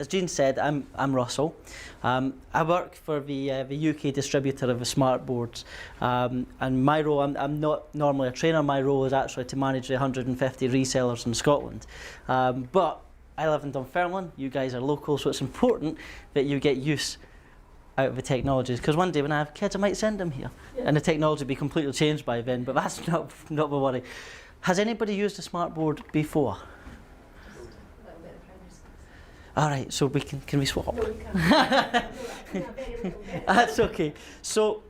as Jean said, I'm Russell. I work for the UK distributor of the Smartboards, and my role, I'm not normally a trainer. My role is actually to manage the 150 resellers in Scotland. But I live in Dunfermline. You guys are local, so it's important that you get use out of the technologies, because one day when I have kids I might send them here, and the technology will be completely changed by then, but that's not the worry. Has anybody used a Smartboard before? Alright, so can we swap? No, we can't. That's okay. So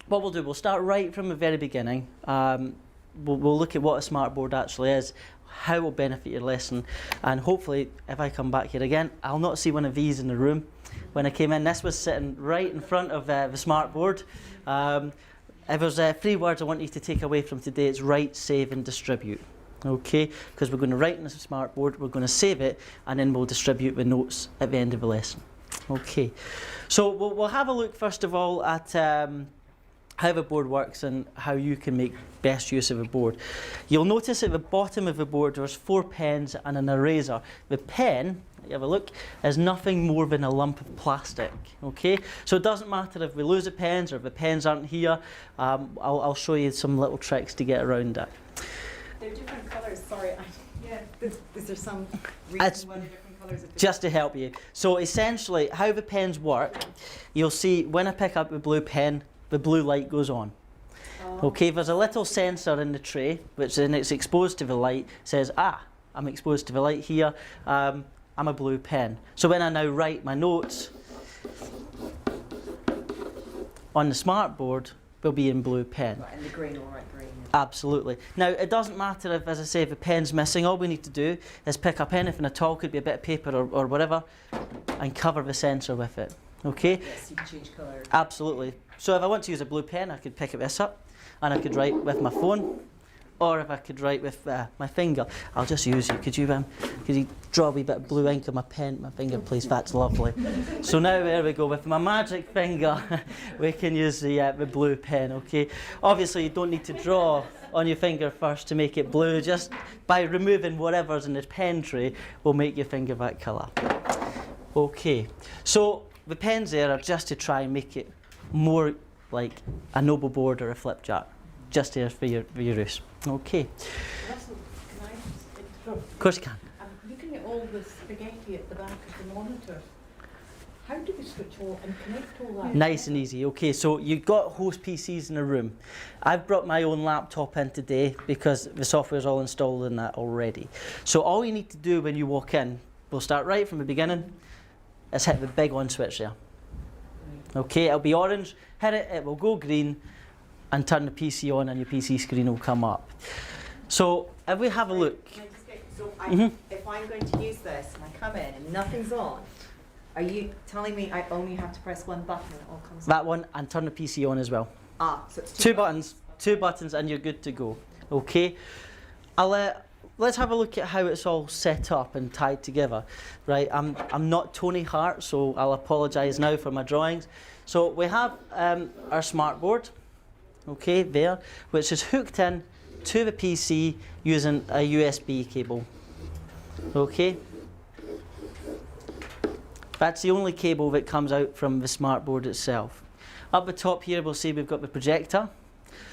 what we'll do, we'll start right from the very beginning. We'll look at what a Smartboard actually is, how it will benefit your lesson, and hopefully if I come back here again, I'll not see one of these in the room. When I came in, this was sitting right in front of the Smartboard. If there's 3 words I want you to take away from today, it's write, save and distribute. Okay, because we're going to write in this Smartboard, we're going to save it, and then we'll distribute the notes at the end of the lesson. Okay, so we'll have a look first of all at how the board works and how you can make best use of the board. You'll notice at the bottom of the board there's 4 pens and an eraser. The pen, you have a look, is nothing more than a lump of plastic. Okay, so it doesn't matter if we lose the pens or if the pens aren't here. I'll show you some little tricks to get around that. They're different colours, sorry. Is there some reason why they're different colours? Just to help you. So essentially, how the pens work, you'll see when I pick up the blue pen, the blue light goes on. Oh. Okay, there's a little sensor in the tray, which then it's exposed to the light, says, I'm exposed to the light here, I'm a blue pen. So when I now write my notes on the Smartboard, they'll be in blue pen. Right, and the green will write green. Absolutely. Now, it doesn't matter if, as I say, if the pen's missing. All we need to do is pick up anything at all, could be a bit of paper or whatever, and cover the sensor with it. Okay? Yes, you can change colour. Absolutely. So if I want to use a blue pen, I could pick this up, and I could write with my phone, or if I could write with my finger. I'll just use you. Could you draw a wee bit of blue ink on my finger, please? That's lovely. So now there we go. With my magic finger, we can use the blue pen. Okay. Obviously, you don't need to draw on your finger first to make it blue. Just by removing whatever's in the pen tray, will make your finger that colour. Okay. So the pens there are just to try and make it more like a noble board or a flipchart. Just there for your use. Okay. Russell, can I just interrupt? Of course you can. I'm looking at all the spaghetti at the back of the monitor. How do we switch all and connect all that? Nice and easy. Okay, so you've got host PCs in the room. I've brought my own laptop in today because the software's all installed in that already. So all you need to do when you walk in, we'll start right from the beginning, is hit the big on switch there. Okay, it'll be orange, hit it, it will go green, and turn the PC on and your PC screen will come up. So if we have a look. Can I just get, so if I'm going to use this and I come in and nothing's on, are you telling me I only have to press one button and it all comes on? That one, and turn the PC on as well. So it's two buttons and you're good to go. Okay, let's have a look at how it's all set up and tied together. Right, I'm not Tony Hart, so I'll apologise now for my drawings. So we have our Smartboard. Okay, there, which is hooked in to the PC using a USB cable. Okay, that's the only cable that comes out from the Smartboard itself. Up the top here we'll see we've got the projector.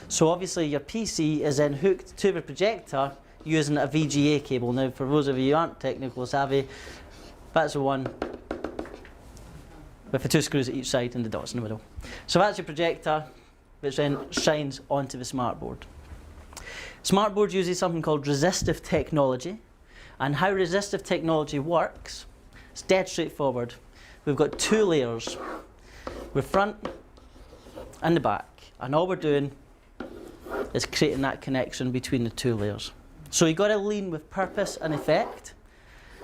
So obviously your PC is then hooked to the projector using a VGA cable. Now for those of you who aren't technical savvy, that's the one with the 2 screws at each side and the dots in the middle. So that's your projector, which then shines onto the Smartboard. Smartboard uses something called resistive technology, and how resistive technology works, it's dead straightforward. We've got 2 layers, the front and the back, and all we're doing is creating that connection between the 2 layers. So you've got to lean with purpose and effect.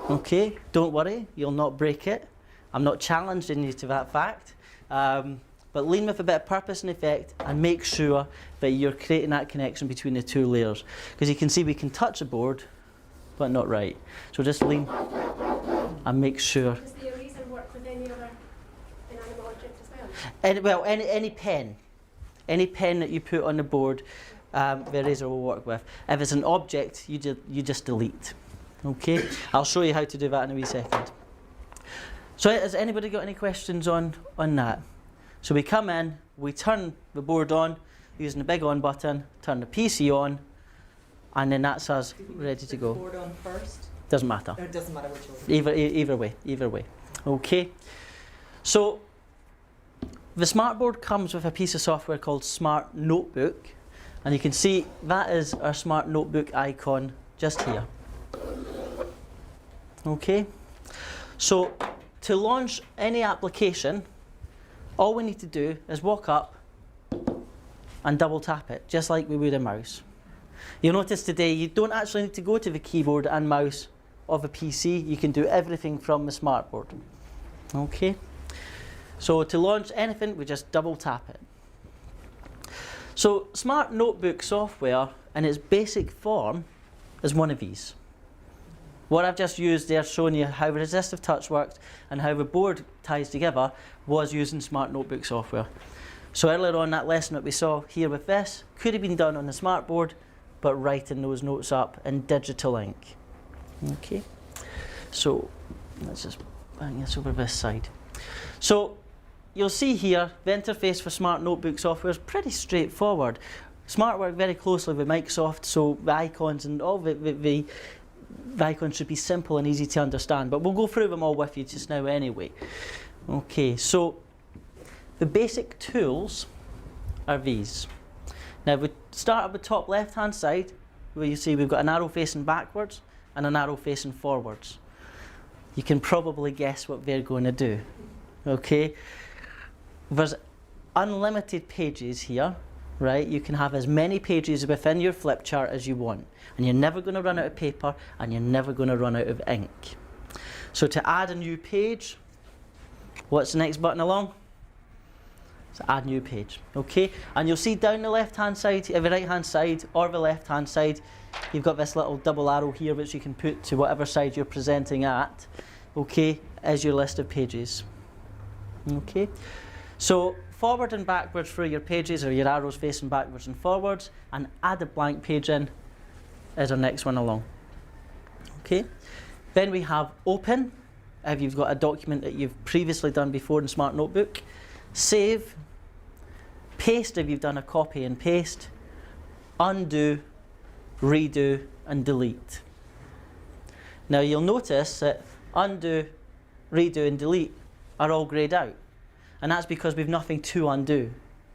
Okay, don't worry, you'll not break it. I'm not challenging you to that fact. But lean with a bit of purpose and effect and make sure that you're creating that connection between the 2 layers. Because you can see we can touch the board, but not right. So just lean and make sure. Does the eraser work with any other inanimate object as well? Any pen. Any pen that you put on the board, the eraser will work with. If it's an object, you just delete. Okay? I'll show you how to do that in a wee second. So has anybody got any questions on that? So we come in, we turn the board on using the big on button, turn the PC on, and then that's us ready to Put go. the board on first? Doesn't matter. No, it doesn't matter which one. Either way. Okay. So the Smartboard comes with a piece of software called Smart Notebook, and you can see that is our Smart Notebook icon just here. Okay. So to launch any application, all we need to do is walk up and double tap it, just like we would a mouse. You'll notice today you don't actually need to go to the keyboard and mouse of a PC. You can do everything from the Smartboard. Okay. So to launch anything, we just double tap it. So Smart Notebook software in its basic form is one of these. What I've just used there showing you how resistive touch works and how the board ties together was using Smart Notebook software. So earlier on, that lesson that we saw here with this could have been done on the Smartboard, but writing those notes up in digital ink. Okay, so let's just bang this over this side. So you'll see here the interface for Smart Notebook software is pretty straightforward. Smart work very closely with Microsoft, so the icons and all the icons should be simple and easy to understand, but we'll go through them all with you just now anyway. Okay, so the basic tools are these. Now we start at the top left hand side where you see we've got an arrow facing backwards and an arrow facing forwards. You can probably guess what they're going to do. Okay, there's unlimited pages here, right? You can have as many pages within your flip chart as you want, and you're never going to run out of paper and you're never going to run out of ink. So to add a new page, what's the next button along? So add new page. Okay, and you'll see down the left hand side, the right hand side or the left hand side, you've got this little double arrow here which you can put to whatever side you're presenting at. Okay, as your list of pages. Okay, so forward and backwards through your pages, or your arrows facing backwards and forwards, and add a blank page in is our next one along. Okay, then we have open, if you've got a document that you've previously done before in Smart Notebook, save, paste if you've done a copy and paste, undo, redo, and delete. Now you'll notice that undo, redo, and delete are all greyed out. And that's because we've nothing to undo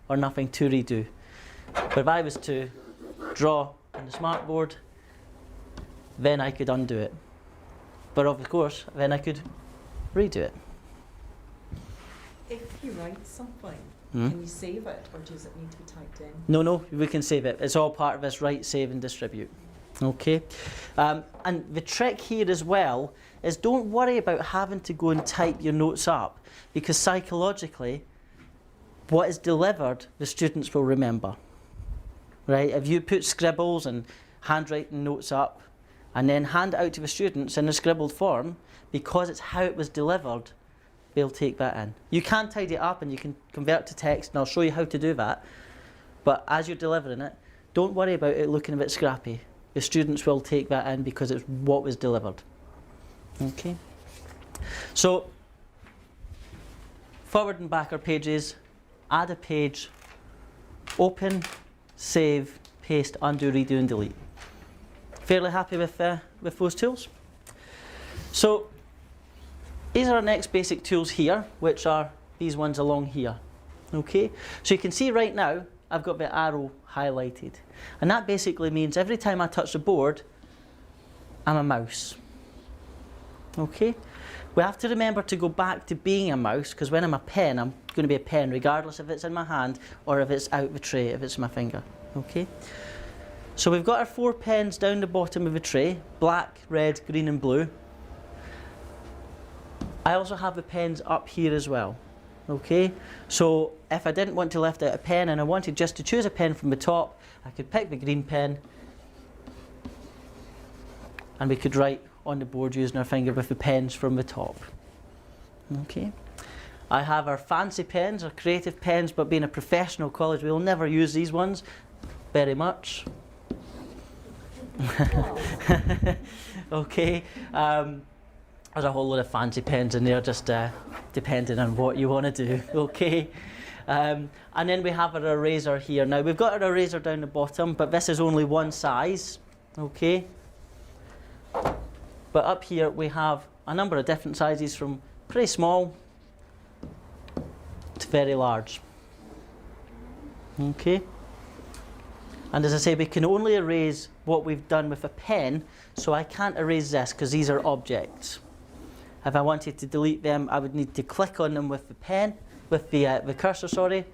or nothing to redo. But if I was to draw on the Smartboard, then I could undo it. But of course, then I could redo it. If you write something, can you save it, or does it need to be typed in? No, we can save it. It's all part of this write, save, and distribute. Okay, and the trick here as well is don't worry about having to go and type your notes up, because psychologically, what is delivered, the students will remember. Right? If you put scribbles and handwriting notes up, and then hand it out to the students in a scribbled form, because it's how it was delivered, they'll take that in. You can tidy it up and you can convert to text, and I'll show you how to do that. But as you're delivering it, don't worry about it looking a bit scrappy. The students will take that in because it's what was delivered. Okay. So, forward and back are pages, add a page, open, save, paste, undo, redo, and delete. Fairly happy with those tools? So, these are our next basic tools here, which are these ones along here. Okay, so you can see right now I've got the arrow highlighted, and that basically means every time I touch the board, I'm a mouse. Okay, we have to remember to go back to being a mouse, because when I'm a pen, I'm going to be a pen regardless if it's in my hand or if it's out the tray, if it's my finger. Okay, so we've got our 4 pens down the bottom of the tray: black, red, green, and blue. I also have the pens up here as well. Okay, so if I didn't want to lift out a pen and I wanted just to choose a pen from the top, I could pick the green pen and we could write on the board using our finger with the pens from the top. Okay, I have our fancy pens, our creative pens, but being a professional college, we'll never use these ones very much. Okay. There's a whole lot of fancy pens in there, just depending on what you want to do, okay? And then we have our eraser here. Now we've got our eraser down the bottom, but this is only one size, okay? But up here we have a number of different sizes from pretty small to very large, okay? And as I say, we can only erase what we've done with a pen, so I can't erase this because these are objects. If I wanted to delete them, I would need to click on them with the pen, with the cursor, sorry.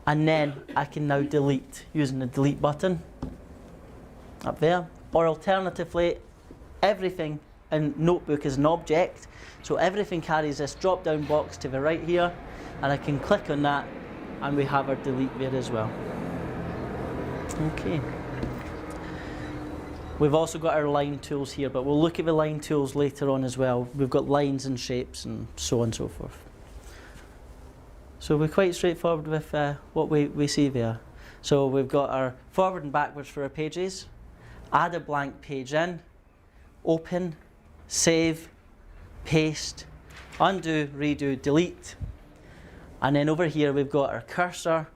And then I can now delete using the delete button up there. Or alternatively, everything in Notebook is an object, so everything carries this drop down box to the right here, and I can click on that and we have our delete there as well. Okay. We've also got our line tools here, but we'll look at the line tools later on as well. We've got lines and shapes and so on and so forth. So we're quite straightforward with what we see there. So we've got our forward and backwards for our pages, add a blank page in, open, save, paste, undo, redo, delete. And then over here we've got our cursor,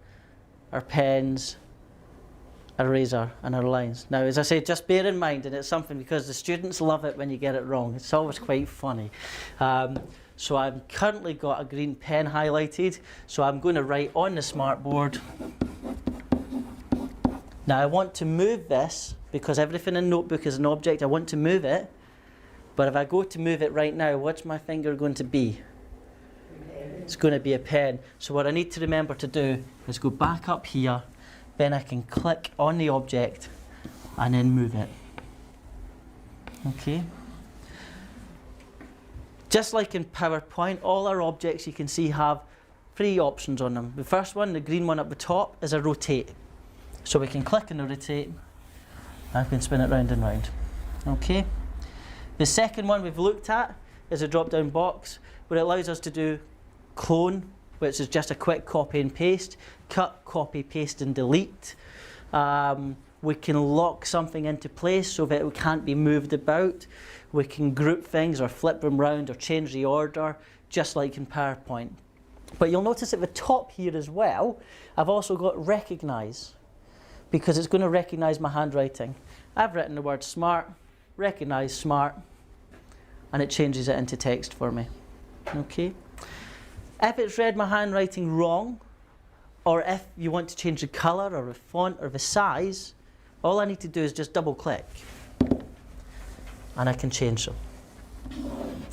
our pens, eraser and our lines. Now, as I say, just bear in mind, and it's something because the students love it when you get it wrong. It's always quite funny. So I've currently got a green pen highlighted, so I'm going to write on the Smartboard. Now I want to move this, because everything in Notebook is an object, I want to move it, but if I go to move it right now, what's my finger going to be? It's going to be a pen. So what I need to remember to do is go back up here, then I can click on the object and then move it. Okay. Just like in PowerPoint, all our objects you can see have 3 options on them. The first one, the green one at the top, is a rotate. So we can click on the rotate and we can spin it round and round. Okay. The second one we've looked at is a drop-down box where it allows us to do clone, which is just a quick copy and paste, cut, copy, paste and delete. We can lock something into place so that it can't be moved about. We can group things or flip them round or change the order, just like in PowerPoint. But you'll notice at the top here as well, I've also got recognise, because it's going to recognise my handwriting. I've written the word smart, recognise smart, and it changes it into text for me. Okay. If it's read my handwriting wrong, or if you want to change the colour or the font or the size, all I need to do is just double click and I can change them.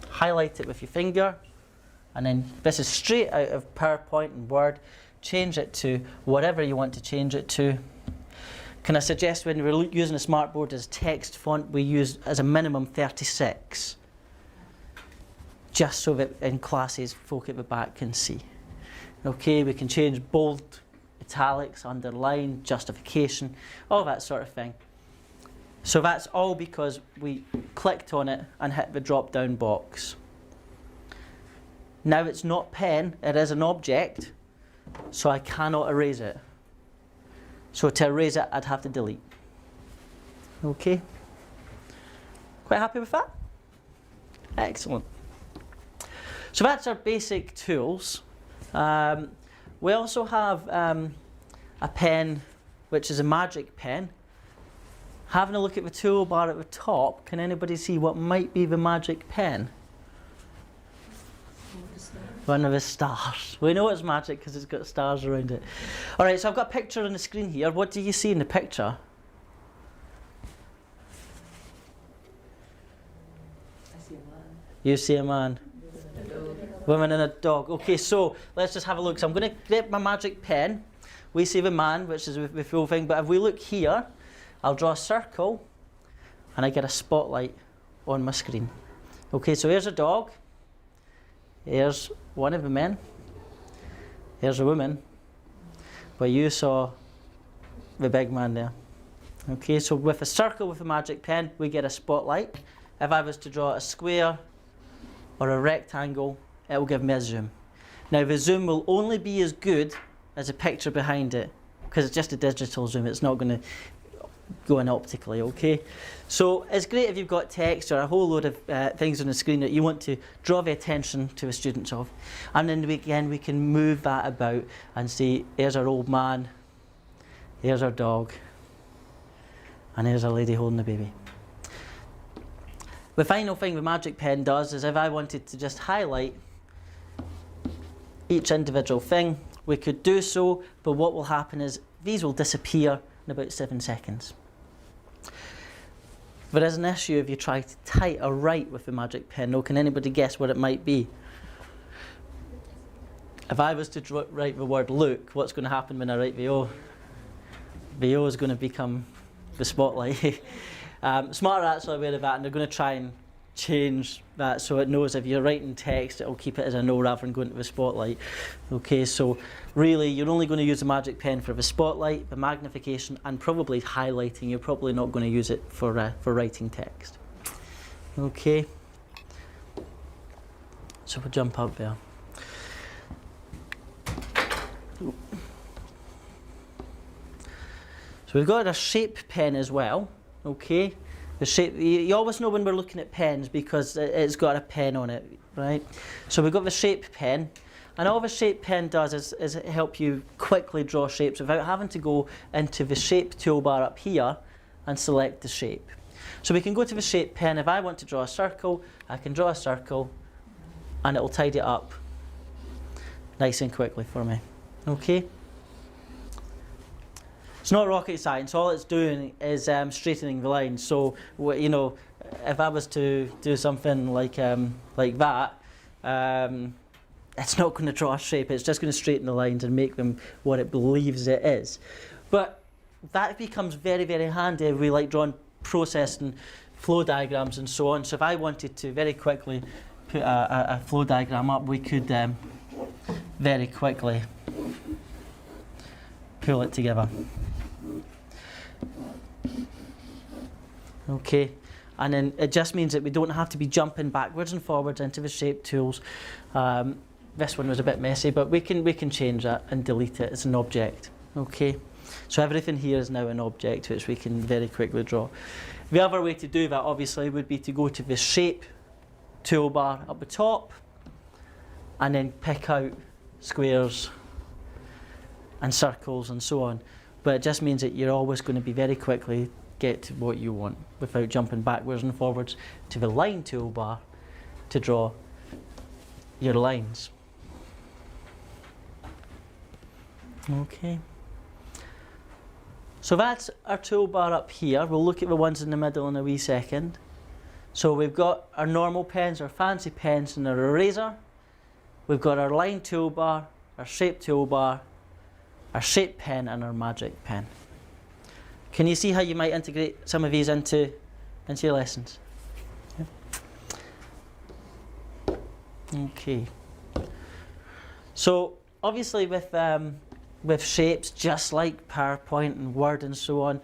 Highlight it with your finger, and then this is straight out of PowerPoint and Word. Change it to whatever you want to change it to. Can I suggest when we're using a Smartboard as text font, we use as a minimum 36. Just so that in classes folk at the back can see. Okay, we can change bold, italics, underline, justification, all that sort of thing. So that's all because we clicked on it and hit the drop down box. Now it's not pen, it is an object, so I cannot erase it. So to erase it, I'd have to delete. Okay, quite happy with that? Excellent. So that's our basic tools. We also have a pen, which is a magic pen. Having a look at the toolbar at the top, can anybody see what might be the magic pen? One of the stars. We know it's magic because it's got stars around it. All right, so I've got a picture on the screen here. What do you see in the picture? I see a man. You see a man. Woman and a dog. Okay, so let's just have a look. So I'm going to get my magic pen. We see the man, which is the full thing. But if we look here, I'll draw a circle and I get a spotlight on my screen. Okay, so here's a dog. Here's one of the men. Here's a woman. But you saw the big man there. Okay, so with a circle with a magic pen, we get a spotlight. If I was to draw a square or a rectangle, it will give me a zoom. Now the zoom will only be as good as a picture behind it, because it's just a digital zoom. It's not going to going optically, okay? So it's great if you've got text or a whole load of things on the screen that you want to draw the attention to the students of. And then we can move that about and say, here's our old man, here's our dog, and here's a lady holding a baby. The final thing the Magic Pen does is if I wanted to just highlight each individual thing, we could do so, but what will happen is these will disappear in about 7 seconds. There is an issue if you try to type or write with the Magic Pen. Now, can anybody guess what it might be? If I was to write the word look, what's going to happen when I write the O? The O is going to become the spotlight. Smart Rats are aware of that, and they're going to try and change that so it knows if you're writing text, it'll keep it as a no rather than going to the spotlight. Okay, so really you're only going to use the Magic Pen for the spotlight, the magnification, and probably highlighting. You're probably not going to use it for writing text. Okay, so we'll jump up there. So we've got a shape pen as well. Okay, the shape, you always know when we're looking at pens because it's got a pen on it, right? So we've got the shape pen, and all the shape pen does is help you quickly draw shapes without having to go into the shape toolbar up here and select the shape. So we can go to the shape pen. If I want to draw a circle, I can draw a circle and it will tidy it up nice and quickly for me. Okay? It's not rocket science. All it's doing is straightening the lines. So, you know, if I was to do something like that, it's not going to draw a shape. It's just going to straighten the lines and make them what it believes it is. But that becomes very, very handy if we like drawing process and flow diagrams and so on. So if I wanted to very quickly put a flow diagram up, we could very quickly pull it together. Okay, and then it just means that we don't have to be jumping backwards and forwards into the shape tools. This one was a bit messy, but we can change that and delete it as an object. Okay, so everything here is now an object which we can very quickly draw. The other way to do that obviously would be to go to the shape toolbar up the top and then pick out squares and circles and so on. But it just means that you're always going to be very quickly get to what you want without jumping backwards and forwards to the line toolbar to draw your lines. Okay. So that's our toolbar up here. We'll look at the ones in the middle in a wee second. So we've got our normal pens, our fancy pens, and our eraser. We've got our line toolbar, our shape toolbar, our shape pen, and our Magic Pen. Can you see how you might integrate some of these into your lessons? Yeah. Okay. So obviously with shapes, just like PowerPoint and Word and so on,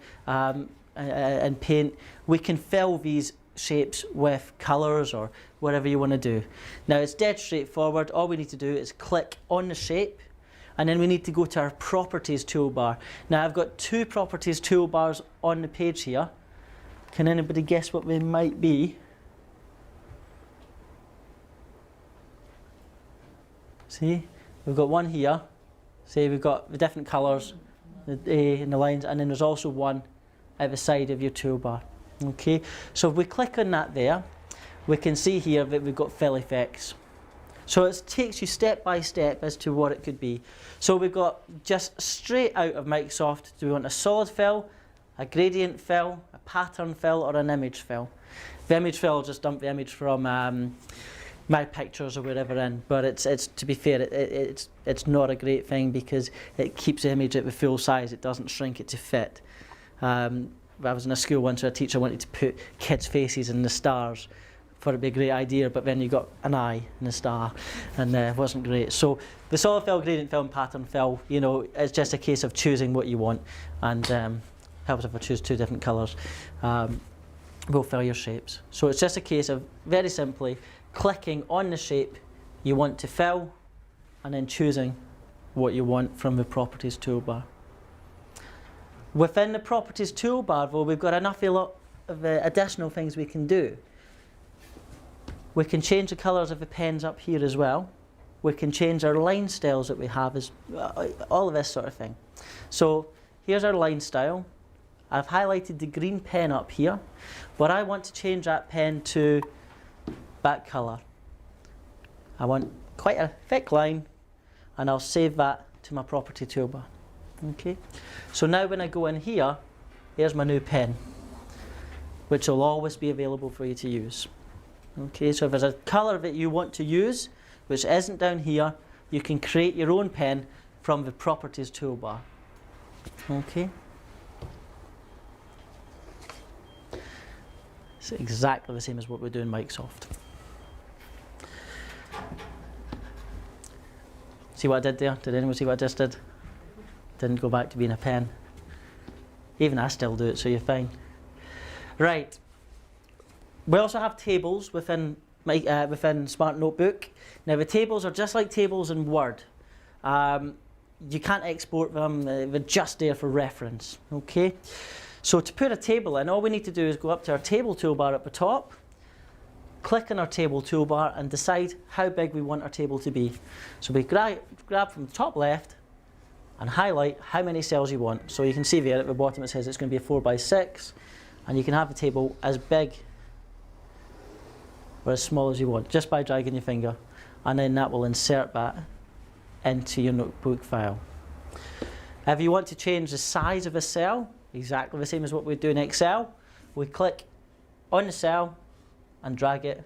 and Paint, we can fill these shapes with colours or whatever you want to do. Now it's dead straightforward. All we need to do is click on the shape, and then we need to go to our Properties toolbar. Now I've got two Properties toolbars on the page here. Can anybody guess what they might be? See, we've got one here. See, we've got the different colours, the A and the lines, and then there's also one at the side of your toolbar. Okay, so if we click on that there, we can see here that we've got fill effects. So it takes you step by step as to what it could be. So we've got just straight out of Microsoft, do we want a solid fill, a gradient fill, a pattern fill, or an image fill? The image fill, I'll just dump the image from my pictures or wherever in, but it's to be fair, it's not a great thing because it keeps the image at the full size. It doesn't shrink it to fit. I was in a school once where a teacher wanted to put kids' faces in the stars. Thought it'd be a great idea, but then you got an eye and a star, and it wasn't great. So the solid fill, gradient fill, and pattern fill, you know, it's just a case of choosing what you want, and helps if I choose two different colours. Will fill your shapes. So it's just a case of very simply clicking on the shape you want to fill, and then choosing what you want from the Properties toolbar. Within the properties toolbar, though, we've got a lot of additional things we can do. We can change the colours of the pens up here as well. We can change our line styles that we have, as all of this sort of thing. So here's our line style. I've highlighted the green pen up here, but I want to change that pen to that colour. I want quite a thick line, and I'll save that to my property toolbar. Okay, so now when I go in here, here's my new pen, which will always be available for you to use. Okay, so if there's a colour that you want to use, which isn't down here, you can create your own pen from the properties toolbar. Okay. It's exactly the same as what we do in Microsoft. See what I did there? Did anyone see what I just did? Didn't go back to being a pen. Even I still do it, so you're fine. Right. We also have tables within Smart Notebook. Now the tables are just like tables in Word. You can't export them, they're just there for reference. Okay. So to put a table in, all we need to do is go up to our table toolbar at the top, click on our table toolbar and decide how big we want our table to be. So we grab from the top left and highlight how many cells you want. So you can see there at the bottom it says it's going to be a 4x6, and you can have the table as big or as small as you want just by dragging your finger, and then that will insert that into your notebook file. If you want to change the size of a cell, exactly the same as what we do in Excel, we click on the cell and drag it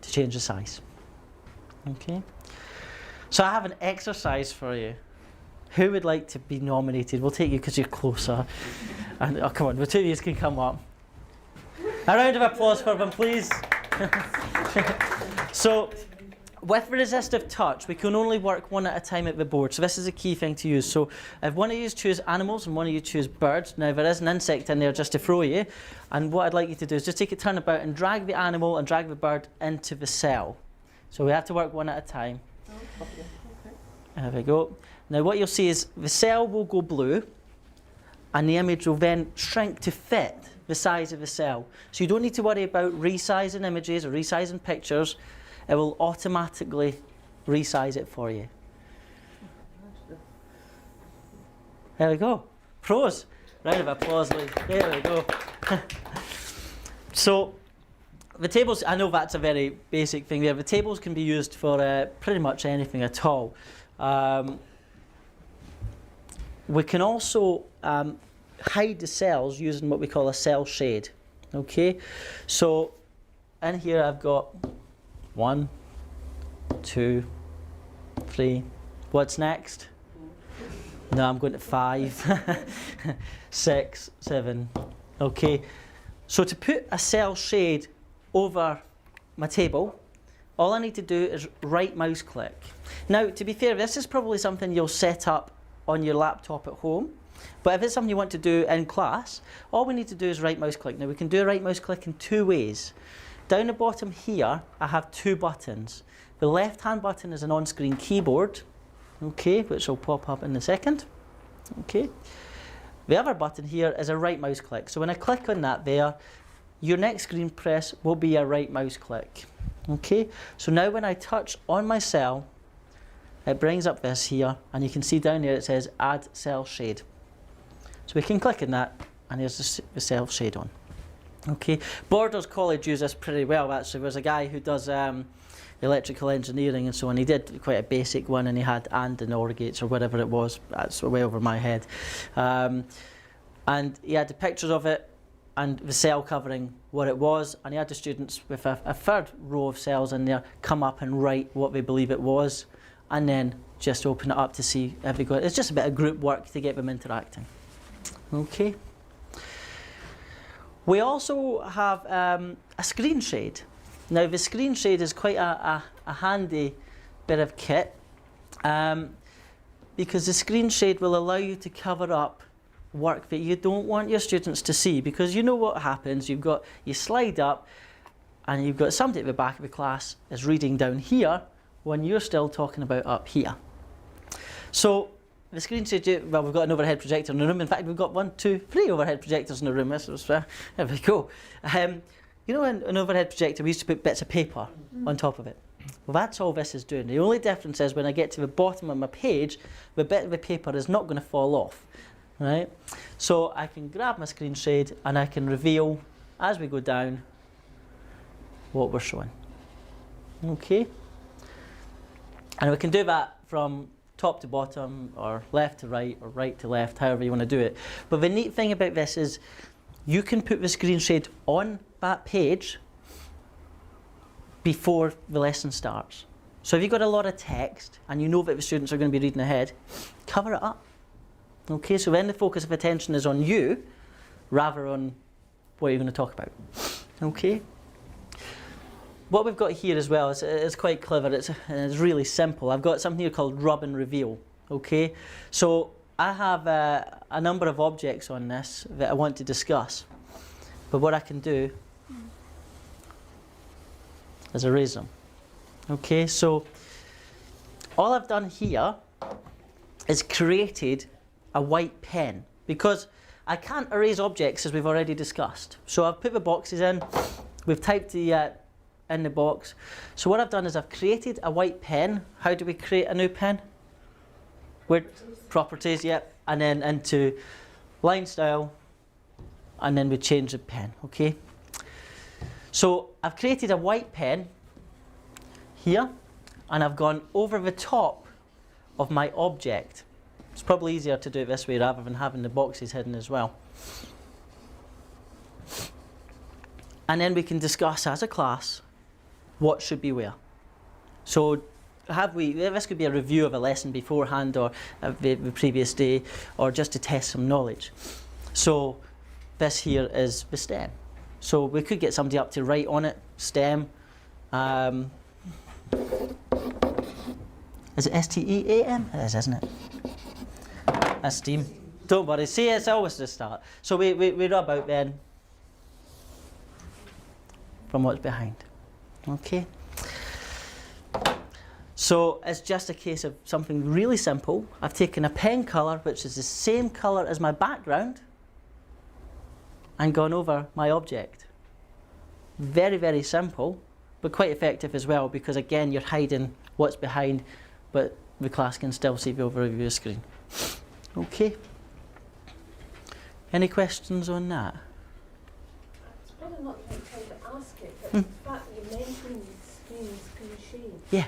to change the size. Okay. So I have an exercise for you. Who would like to be nominated? We'll take you because you're closer. And oh, come on, the two of you can come up. A round of applause for them, please. So, with resistive touch, we can only work one at a time at the board. So this is a key thing to use. So if one of you choose animals and one of you choose birds, now there is an insect in there just to throw you. And what I'd like you to do is just take a turn about and drag the animal and drag the bird into the cell. So we have to work one at a time. Okay. There we go. Now what you'll see is the cell will go blue and the image will then shrink to fit the size of the cell. So you don't need to worry about resizing images or resizing pictures. It will automatically resize it for you. There we go. Pros. Round of applause, Lee. There we go. So the tables, I know that's a very basic thing there. The tables can be used for pretty much anything at all. We can also hide the cells using what we call a cell shade. Okay, so in here I've got 1, 2, 3. What's next? No, I'm going to 5, 6, 7. Okay, so to put a cell shade over my table, all I need to do is right mouse click. Now, to be fair, this is probably something you'll set up on your laptop at home, but if it's something you want to do in class, all we need to do is right mouse click. Now, we can do a right mouse click in two ways. Down the bottom here, I have two buttons. The left-hand button is an on-screen keyboard, okay, which will pop up in a second. Okay. The other button here is a right mouse click. So when I click on that there, your next screen press will be a right mouse click. Okay. So now when I touch on my cell, it brings up this here, and you can see down there it says Add Cell Shade. So we can click on that, and there's the cell shade on. Okay, Borders College use this pretty well actually. There's a guy who does electrical engineering and so on. He did quite a basic one, and he had and OR gates or whatever it was. That's way over my head. And he had the pictures of it and the cell covering what it was, and he had the students with a third row of cells in there come up and write what they believe it was, and then just open it up to see if they got it. It's just a bit of group work to get them interacting. Okay. We also have a screen shade. Now the screen shade is quite a handy bit of kit because the screen shade will allow you to cover up work that you don't want your students to see, because you know what happens. You slide up and you've got somebody at the back of the class is reading down here when you're still talking about up here. So the screen shade, well, we've got an overhead projector in the room. In fact, we've got 1, 2, 3 overhead projectors in the room. This was, there we go. You know, an overhead projector, we used to put bits of paper on top of it. Well, that's all this is doing. The only difference is when I get to the bottom of my page, the bit of the paper is not going to fall off, right? So I can grab my screen shade and I can reveal, as we go down, what we're showing. Okay? And we can do that from top to bottom, or left to right, or right to left, however you want to do it. But the neat thing about this is you can put the screen shade on that page before the lesson starts. So if you've got a lot of text and you know that the students are going to be reading ahead, cover it up. Okay, so then the focus of attention is on you rather on what you're going to talk about. Okay. What we've got here as well is quite clever. It's really simple. I've got something here called rub and reveal. Okay, so I have a number of objects on this that I want to discuss. But what I can do is erase them. Okay, so all I've done here is created a white pen because I can't erase objects as we've already discussed. So I've put the boxes in, we've typed the in the box. So what I've done is I've created a white pen. How do we create a new pen? Properties, yep. And then into line style, and then we change the pen, okay? So I've created a white pen here, and I've gone over the top of my object. It's probably easier to do it this way rather than having the boxes hidden as well. And then we can discuss as a class what should be where. So this could be a review of a lesson beforehand or the previous day, or just to test some knowledge. So this here is the STEM. So we could get somebody up to write on it, STEM. Is it S-T-E-A-M? It is, isn't it? That's STEAM. Don't worry, see, it's always the start. So we rub out then from what's behind. Okay. So it's just a case of something really simple. I've taken a pen colour, which is the same colour as my background, and gone over my object. Very, very simple, but quite effective as well, because again, you're hiding what's behind, but the class can still see the overview of the screen. Okay. Any questions on that? It's probably not the right time to ask it, but the fact that you're mentioning screen shade. Yeah.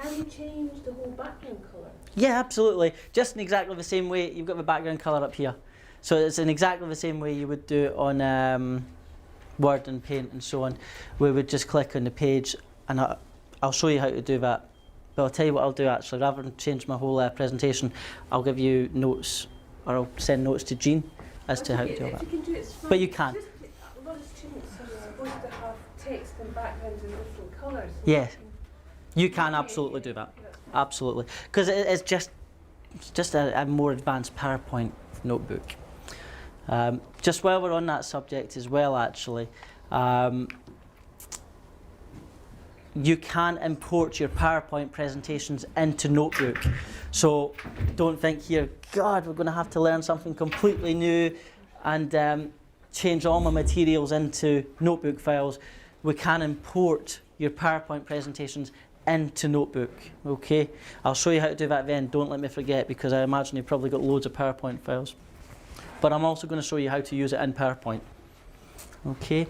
Can you change the whole background colour? Yeah, absolutely. Just in exactly the same way. You've got the background colour up here. So it's in exactly the same way you would do it on Word and Paint and so on. We would just click on the page, and I'll show you how to do that. But I'll tell you what I'll do actually. Rather than change my whole presentation, I'll give you notes, or I'll send notes to Jean as to how to do that. You can do it, it's fine. But you can. Just, a lot of students are supposed to have text and backgrounds in different colours. Yes. You can absolutely do that. Absolutely. Because it's just a more advanced PowerPoint notebook. Just while we're on that subject as well, actually, you can import your PowerPoint presentations into Notebook. So don't think here, God, we're going to have to learn something completely new and change all my materials into Notebook files. We can import your PowerPoint presentations into Notebook, okay? I'll show you how to do that then, don't let me forget, because I imagine you've probably got loads of PowerPoint files. But I'm also going to show you how to use it in PowerPoint, okay?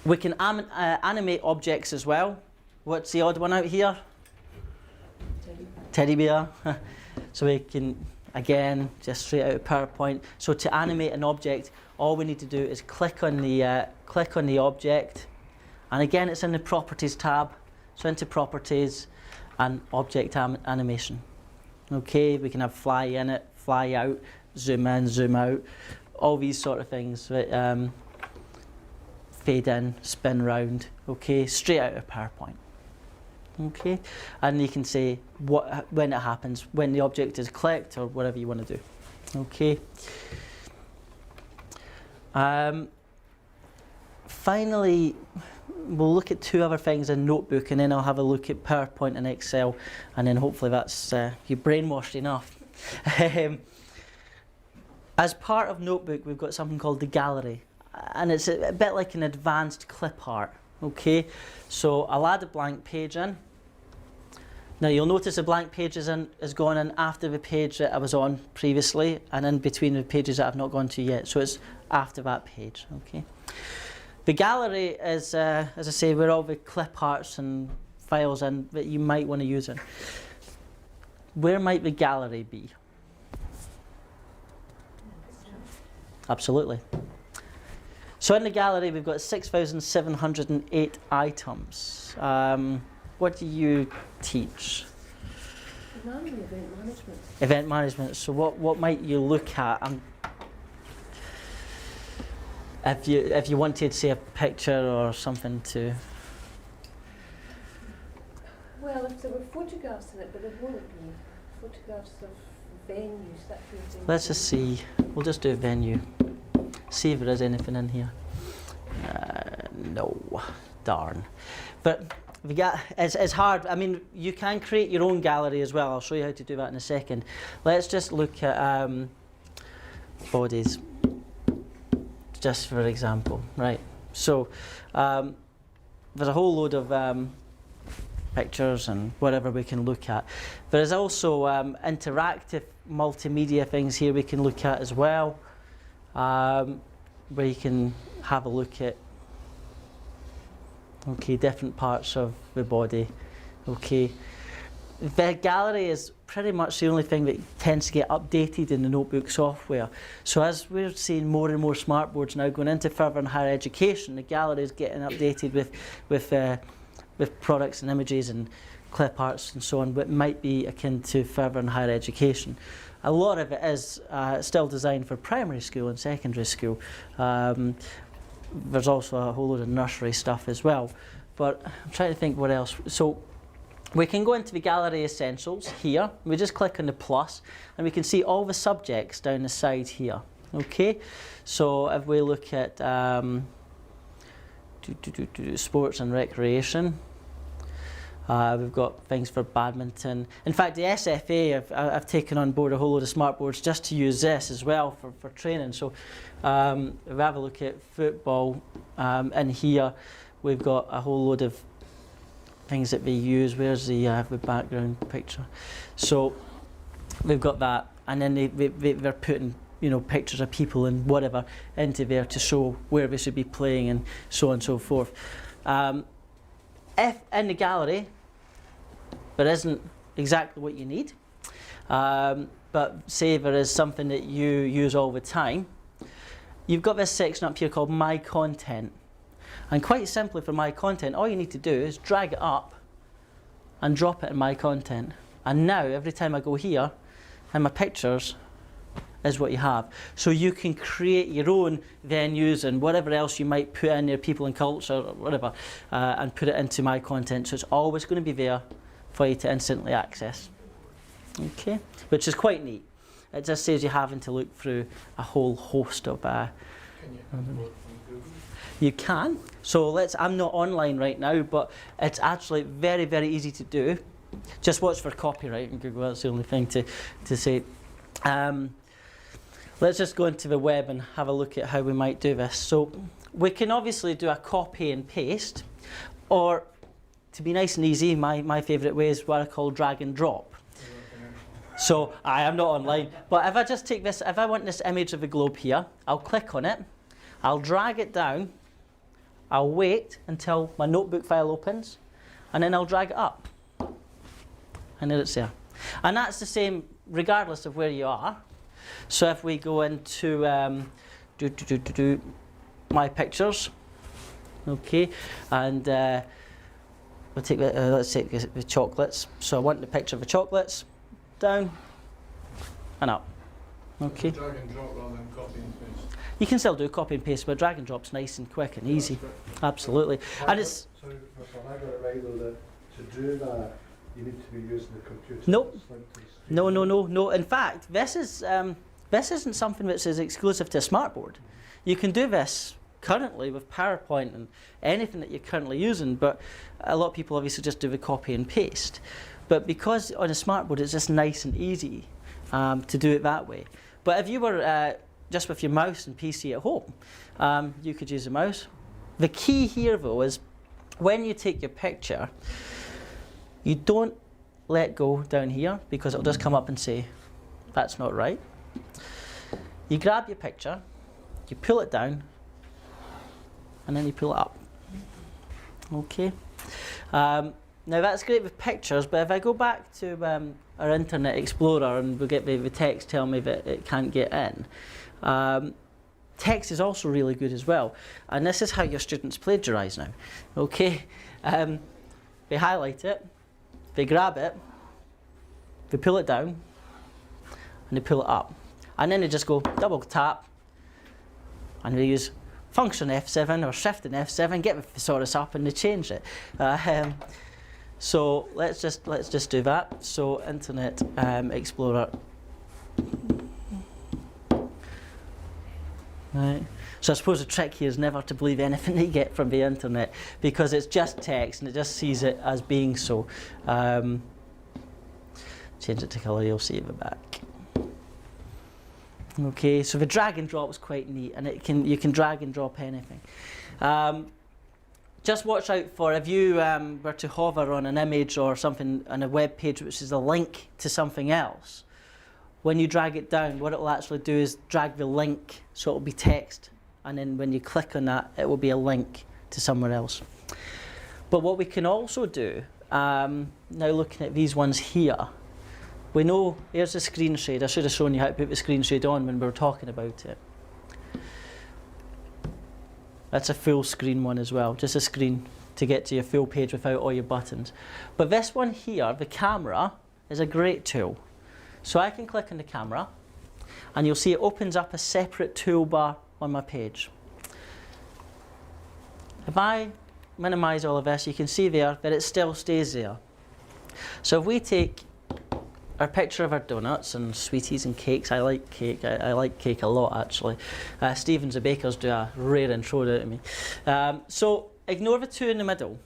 We can animate objects as well. What's the odd one out here? Teddy bear. So we can, again, just straight out of PowerPoint. So to animate an object, all we need to do is click on the object. And again, it's in the Properties tab. So into Properties and Object Animation. Okay, we can have fly in it, fly out, zoom in, zoom out, all these sort of things. Fade in, spin round. Okay, straight out of PowerPoint. Okay, and you can say when it happens, when the object is clicked, or whatever you want to do. Okay. Finally, we'll look at 2 other things in Notebook, and then I'll have a look at PowerPoint and Excel, and then hopefully that's you brainwashed enough. As part of Notebook, we've got something called the gallery, and it's a bit like an advanced clip art. Okay, so I'll add a blank page in. Now you'll notice the blank page is gone in after the page that I was on previously, and in between the pages that I've not gone to yet. So it's after that page. Okay. The gallery is, as I say, where all the clip arts and files in that you might want to use in. Where might the gallery be? Absolutely. So in the gallery, we've got 6,708 items. What do you teach? Event management. Event management. So what might you look at? If you wanted, say, a picture or something to. Well, if there were photographs in it, but there won't be photographs of venues, that kind of thing. Let's just see. We'll just do a venue. See if there is anything in here. No, darn. But it's hard. I mean, you can create your own gallery as well. I'll show you how to do that in a second. Let's just look at bodies, just for example. Right. So there's a whole load of pictures and whatever we can look at. There's also interactive multimedia things here we can look at as well, where you can have a look at different parts of the body. Okay, the gallery is pretty much the only thing that tends to get updated in the Notebook software. So as we're seeing more and more smartboards now going into further and higher education, the gallery is getting updated with products and images and clip arts and so on, but might be akin to further and higher education. A lot of it is still designed for primary school and secondary school. There's also a whole load of nursery stuff as well. But I'm trying to think what else. So we can go into the gallery essentials here. We just click on the plus and we can see all the subjects down the side here. Okay, so if we look at sports and recreation, we've got things for badminton. In fact, the SFA, I've taken on board a whole load of smartboards just to use this as well for training. So if we have a look at football, in here we've got a whole load of things that they use. Where's the background picture? So we've got that, and then they're putting pictures of people and whatever into there to show where they should be playing and so on and so forth. If in the gallery there isn't exactly what you need, but say there is something that you use all the time, you've got this section up here called My Content. And quite simply for My Content, all you need to do is drag it up and drop it in My Content. And now every time I go here, and my pictures is what you have. So you can create your own venues and whatever else you might put in there, people and culture or whatever, and put it into My Content. So it's always going to be there for you to instantly access. Okay, which is quite neat. It just saves you having to look through a whole host of. Can you import from Google? You can. So I'm not online right now, but it's actually very, very easy to do. Just watch for copyright in Google. That's the only thing to say. Let's just go into the web and have a look at how we might do this. So we can obviously do a copy and paste, or to be nice and easy, my favourite way is what I call drag and drop. So I am not online, but if I just take this, if I want this image of the globe here, I'll click on it, I'll drag it down, I'll wait until my notebook file opens, and then I'll drag it up. And there it's there. And that's the same regardless of where you are. So if we go into my pictures, okay, and we'll take let's take the chocolates. So I want the picture of the chocolates, down and up. Okay. So drag and drop rather than copy and paste. You can still do copy and paste, but drag and drop's nice and quick and easy. Absolutely. And it's. So, if I got it right though, that to do that, you need to be using the computer. Nope. No. In fact, this isn't something that's exclusive to a smartboard. You can do this currently with PowerPoint and anything that you're currently using, but a lot of people obviously just do the copy and paste. But because on a Smartboard it's just nice and easy to do it that way. But if you were just with your mouse and PC at home, you could use a mouse. The key here though is when you take your picture, you don't let go down here because it'll just come up and say, that's not right. You grab your picture, you pull it down, and then you pull it up. Okay. Now that's great with pictures, but if I go back to our Internet Explorer and we get the text telling me that it can't get in, text is also really good as well. And this is how your students plagiarise now. Okay. They highlight it, they grab it, they pull it down, and they pull it up. And then they just go double tap, and they use function F7 or shift and F7, get the thesaurus up, and they change it. So let's just do that. So Internet Explorer. Right. So I suppose the trick here is never to believe anything that you get from the internet, because it's just text and it just sees it as being so. Change it to colour, you'll see at the back. Okay, so the drag and drop is quite neat, and you can drag and drop anything. Just watch out for if you were to hover on an image or something on a web page which is a link to something else. When you drag it down, what it will actually do is drag the link, so it will be text, and then when you click on that, it will be a link to somewhere else. But what we can also do, now looking at these ones here, we know, here's the screen shade. I should have shown you how to put the screen shade on when we were talking about it. That's a full screen one as well, just a screen to get to your full page without all your buttons. But this one here, the camera, is a great tool. So I can click on the camera, and you'll see it opens up a separate toolbar on my page. If I minimise all of this, you can see there that it still stays there. So if we take our picture of our donuts and sweeties and cakes. I like cake. I like cake a lot, actually. Stevens the bakers do a rare intro out of me. So ignore the two in the middle.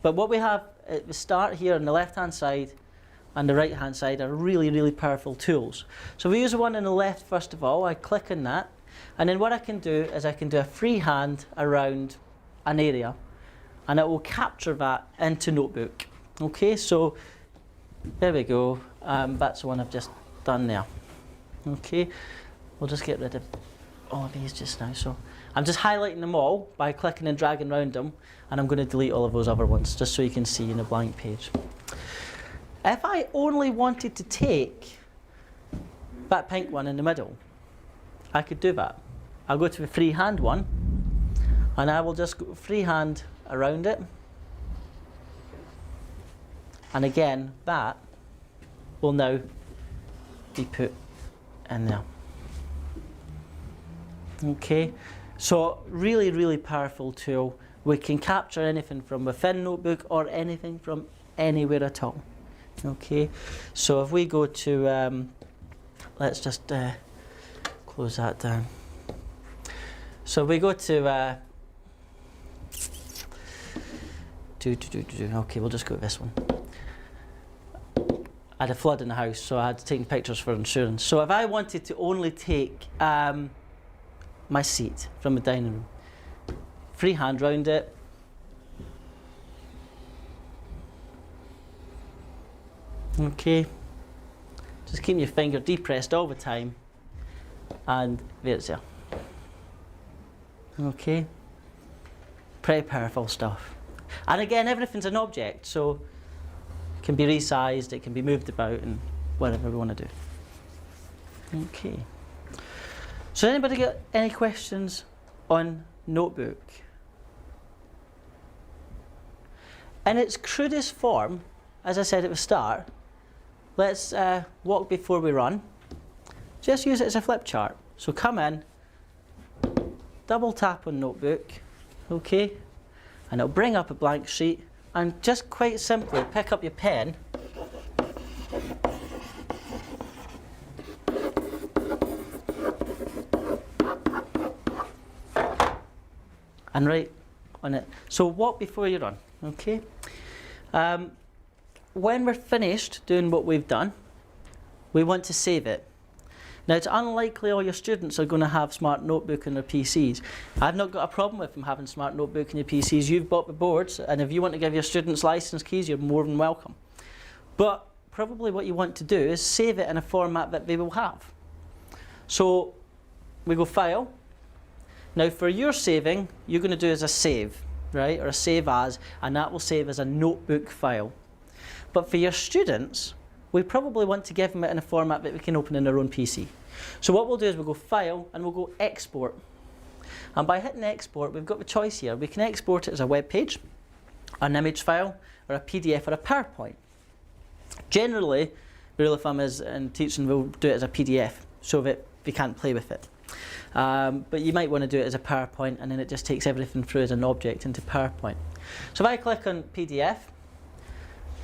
But what we have at the start here on the left-hand side and the right-hand side are really, really powerful tools. So we use the one on the left first of all. I click on that. And then what I can do is I can do a freehand around an area, and it will capture that into Notebook. Okay, so there we go. That's the one I've just done there. Okay, we'll just get rid of all of these just now. So I'm just highlighting them all by clicking and dragging around them, and I'm going to delete all of those other ones just so you can see in a blank page. If I only wanted to take that pink one in the middle, I could do that. I'll go to the freehand one, and I will just go freehand around it. And again, that will now be put in there. Okay, so really, really powerful tool. We can capture anything from within Notebook or anything from anywhere at all. Okay, so if we go to, let's just close that down. So we go to, okay, we'll just go with this one. I had a flood in the house, so I had to take pictures for insurance. So if I wanted to only take my seat from the dining room, freehand round it, okay, just keep your finger depressed all the time, and there it's there. Okay, pretty powerful stuff. And again, everything's an object, so it can be resized, it can be moved about, and whatever we want to do. Okay. So anybody got any questions on Notebook? In its crudest form, as I said at the start, let's walk before we run. Just use it as a flip chart. So come in, double tap on Notebook, okay, and it'll bring up a blank sheet, and just quite simply pick up your pen and write on it. So walk before you run, okay? When we're finished doing what we've done, we want to save it. Now, it's unlikely all your students are going to have Smart Notebook on their PCs. I've not got a problem with them having Smart Notebook on your PCs. You've bought the boards, and if you want to give your students license keys, you're more than welcome. But probably what you want to do is save it in a format that they will have. So we go File. Now, for your saving, you're going to do as a save, right, or a save as, and that will save as a notebook file. But for your students, we probably want to give them it in a format that we can open in their own PC. So what we'll do is we'll go File and we'll go Export. And by hitting Export, we've got the choice here. We can export it as a web page, an image file, or a PDF or a PowerPoint. Generally, the rule of thumb is in teaching we'll do it as a PDF so that we can't play with it. But you might want to do it as a PowerPoint, and then it just takes everything through as an object into PowerPoint. So if I click on PDF,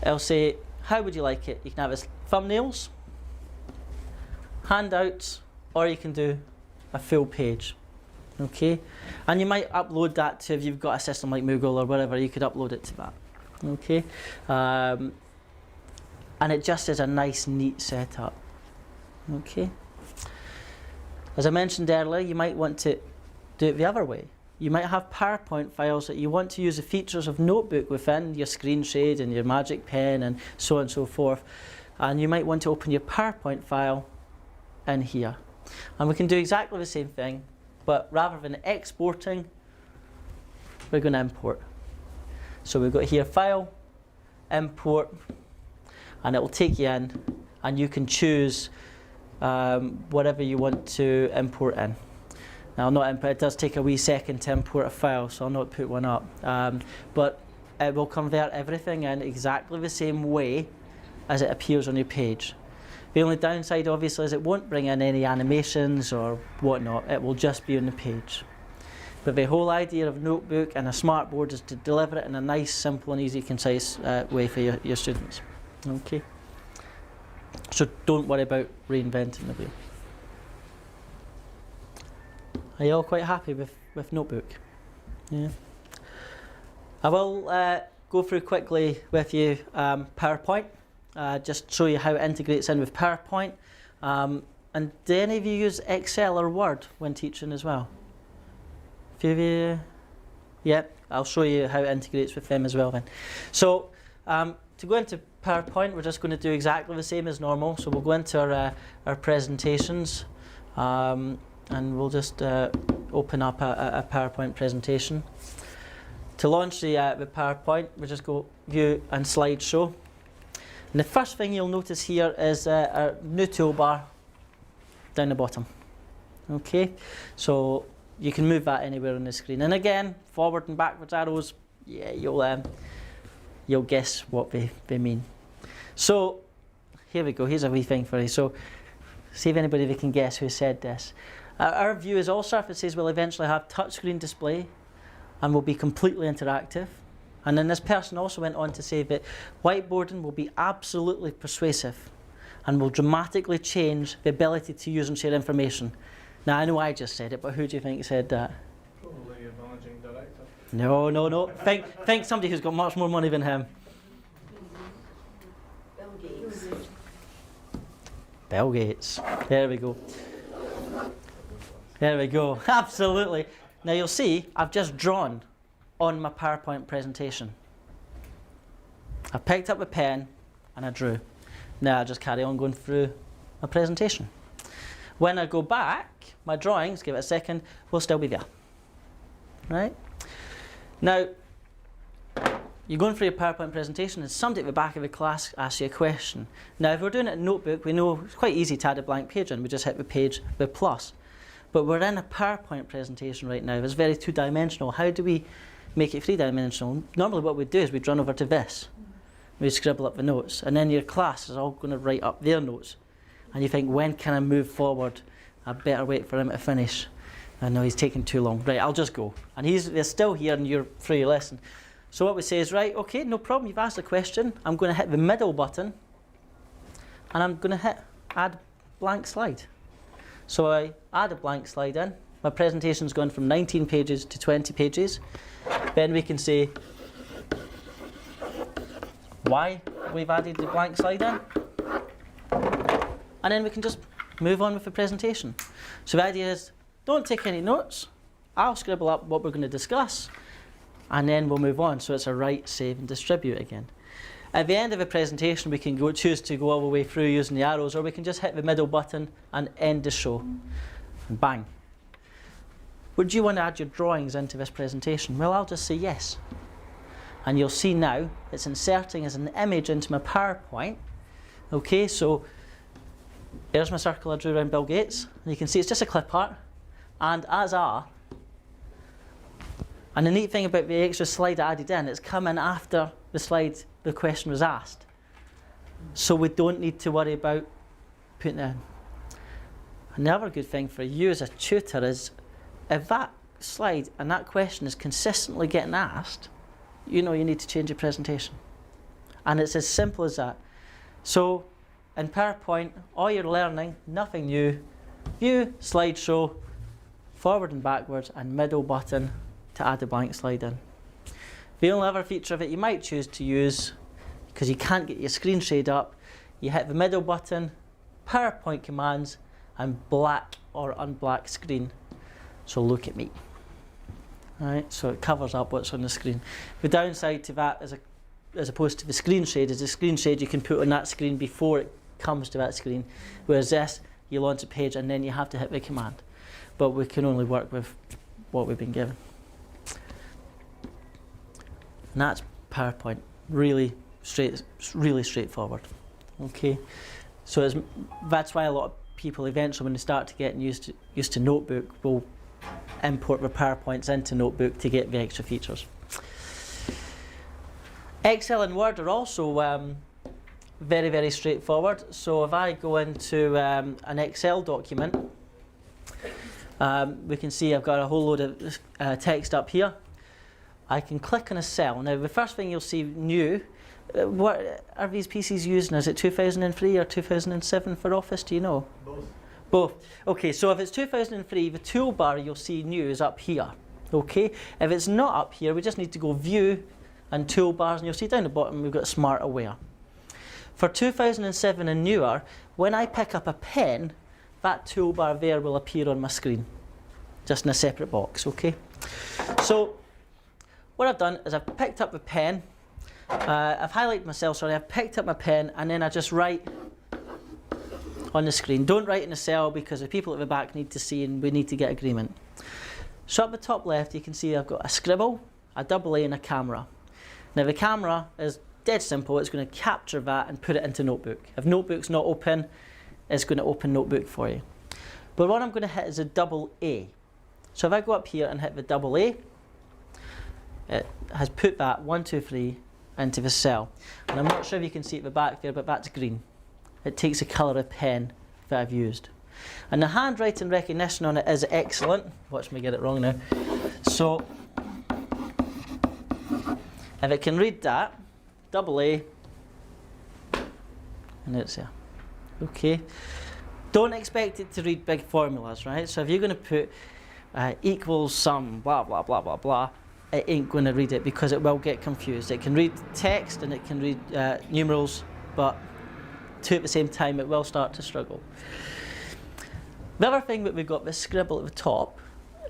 it'll say, how would you like it? You can have it as thumbnails, handouts, or you can do a full page. Okay? And you might upload that to, if you've got a system like Moodle or whatever, you could upload it to that. Okay? And it just is a nice, neat setup. Okay? As I mentioned earlier, you might want to do it the other way. You might have PowerPoint files that you want to use the features of Notebook within, your screen shade and your magic pen and so on and so forth. And you might want to open your PowerPoint file in here. And we can do exactly the same thing, but rather than exporting, we're going to import. So we've got here File, Import, and it will take you in, and you can choose whatever you want to import in. Now, not import, it does take a wee second to import a file, so I'll not put one up. But it will convert everything in exactly the same way as it appears on your page. The only downside, obviously, is it won't bring in any animations or whatnot. It will just be on the page. But the whole idea of Notebook and a Smartboard is to deliver it in a nice, simple and easy, concise way for your students. Okay. So don't worry about reinventing the wheel. Are you all quite happy with Notebook? Yeah. I will go through quickly with you PowerPoint, just show you how it integrates in with PowerPoint. And do any of you use Excel or Word when teaching as well? A few of you? Yeah, I'll show you how it integrates with them as well then. So to go into PowerPoint, we're just going to do exactly the same as normal. So we'll go into our presentations. And we'll just open up a PowerPoint presentation. To launch the PowerPoint, we'll just go View and Slideshow. And the first thing you'll notice here is our new toolbar down the bottom. Okay, so you can move that anywhere on the screen. And again, forward and backwards arrows, yeah, you'll guess what they mean. So here we go, here's a wee thing for you. So see if anybody can guess who said this. Our view is all surfaces will eventually have touchscreen display and will be completely interactive. And then this person also went on to say that whiteboarding will be absolutely persuasive and will dramatically change the ability to use and share information. Now, I know I just said it, but who do you think said that? Probably a managing director. No. Think somebody who's got much more money than him. Bill Gates. Bill Gates. There we go. There we go. Absolutely. Now you'll see I've just drawn on my PowerPoint presentation. I picked up a pen and I drew. Now I just carry on going through my presentation. When I go back, my drawings, give it a second, will still be there. Right? Now, you're going through your PowerPoint presentation and somebody at the back of the class asks you a question. Now, if we're doing it in Notebook, we know it's quite easy to add a blank page in. We just hit the page with plus. But we're in a PowerPoint presentation right now. It's very two-dimensional. How do we make it three-dimensional? Normally what we do is we'd run over to this. We scribble up the notes. And then your class is all going to write up their notes. And you think, when can I move forward? I better wait for him to finish. I know he's taking too long. Right, I'll just go. And they're still here and you're through your lesson. So what we say is, right, okay, no problem. You've asked a question. I'm going to hit the middle button. And I'm going to hit Add Blank Slide. So I add a blank slide in, my presentation's gone from 19 pages to 20 pages. Then we can say why we've added the blank slide in. And then we can just move on with the presentation. So the idea is, don't take any notes. I'll scribble up what we're going to discuss, and then we'll move on. So it's a write, save, and distribute again. At the end of the presentation, we can choose to go all the way through using the arrows, or we can just hit the middle button and end the show. And bang. Would you want to add your drawings into this presentation? Well, I'll just say yes. And you'll see now it's inserting as an image into my PowerPoint. Okay, so there's my circle I drew around Bill Gates. And you can see it's just a clip art, and as are. And the neat thing about the extra slide I added in, it's come in after the slide the question was asked. So we don't need to worry about putting it in. Another good thing for you as a tutor is, if that slide and that question is consistently getting asked, you know you need to change your presentation. And it's as simple as that. So in PowerPoint, all you're learning, nothing new, view, slideshow, forward and backwards, and middle button to add a blank slide in. The only other feature of it you might choose to use, because you can't get your screen shade up, you hit the middle button, PowerPoint commands, and black or unblack screen. So look at me. Alright, so it covers up what's on the screen. The downside to that, as opposed to the screen shade, is the screen shade you can put on that screen before it comes to that screen. Whereas this, you launch a page and then you have to hit the command. But we can only work with what we've been given. And that's PowerPoint. Really straightforward. Okay, so that's why a lot of people eventually, when they start to get used to Notebook, will import the PowerPoints into Notebook to get the extra features. Excel and Word are also very straightforward. So if I go into an Excel document, we can see I've got a whole load of text up here. I can click on a cell. Now the first thing you'll see new, what are these PCs using? Is it 2003 or 2007 for Office? Do you know? Both. Okay, so if it's 2003, the toolbar you'll see new is up here. Okay, if it's not up here, we just need to go View and Toolbars, and you'll see down the bottom we've got Smart Aware. For 2007 and newer, when I pick up a pen, that toolbar there will appear on my screen, just in a separate box. Okay, so what I've done is I've picked up the pen, I've highlighted myself, sorry, I've picked up my pen, and then I just write on the screen. Don't write in the cell because the people at the back need to see and we need to get agreement. So at the top left you can see I've got a scribble, a double A and a camera. Now the camera is dead simple, it's going to capture that and put it into Notebook. If Notebook's not open, it's going to open Notebook for you. But what I'm going to hit is a double A. So if I go up here and hit the double A, it has put that 1, 2, 3 into the cell. And I'm not sure if you can see at the back there, but that's green. It takes the colour of pen that I've used. And the handwriting recognition on it is excellent. Watch me get it wrong now. So if it can read that, double A, and it's there. Okay. Don't expect it to read big formulas, right? So if you're going to put equals sum, blah, blah, blah, blah, blah, it ain't going to read it because it will get confused. It can read text and it can read numerals, but two at the same time, it will start to struggle. The other thing that we've got, this scribble at the top,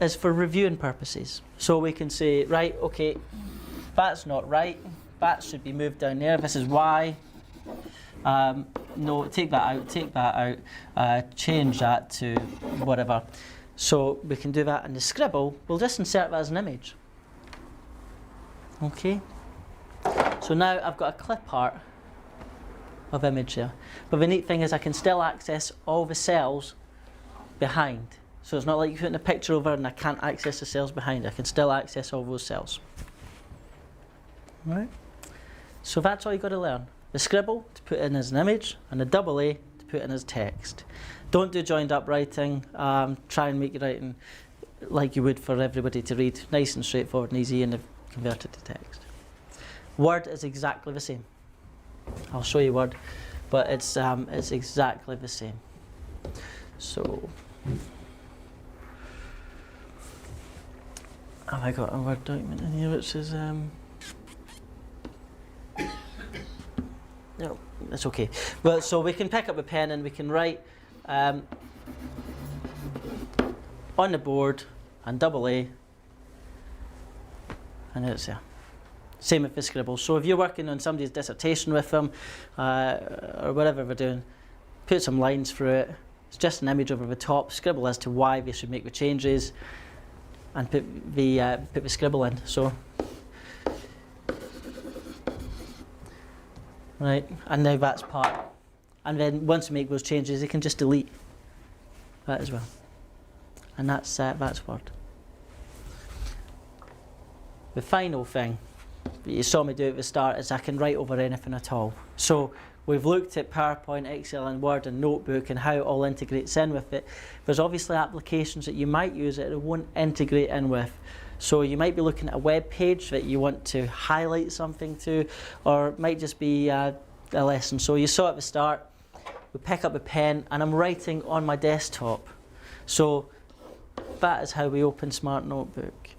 is for reviewing purposes. So we can say, right, okay, that's not right, that should be moved down there, this is Y. No, take that out, change that to whatever. So we can do that in the scribble. We'll just insert that as an image. Okay. So now I've got a clip art of image there. But the neat thing is I can still access all the cells behind. So it's not like you're putting a picture over and I can't access the cells behind. I can still access all those cells. Right. So that's all you've got to learn. The scribble to put in as an image, and the double A to put in as text. Don't do joined up writing. Try and make your writing like you would for everybody to read. Nice and straightforward and easy, and convert it to text. Word is exactly the same. I'll show you Word, but it's exactly the same. So Have I got a Word document in here which says no, that's okay. Well, so we can pick up a pen and we can write on the board and double A, and it's there. Same with the scribble. So if you're working on somebody's dissertation with them, or whatever we're doing, put some lines through it. It's just an image over the top. Scribble as to why they should make the changes, and put the scribble in. So, right, and now that's part. And then once you make those changes, you can just delete that as well. And that's Word. The final thing that you saw me do at the start is I can write over anything at all. So we've looked at PowerPoint, Excel and Word and Notebook and how it all integrates in with it. There's obviously applications that you might use that it won't integrate in with. So you might be looking at a web page that you want to highlight something to, or it might just be a lesson. So you saw at the start, we pick up a pen and I'm writing on my desktop. So that is how we open Smart Notebook.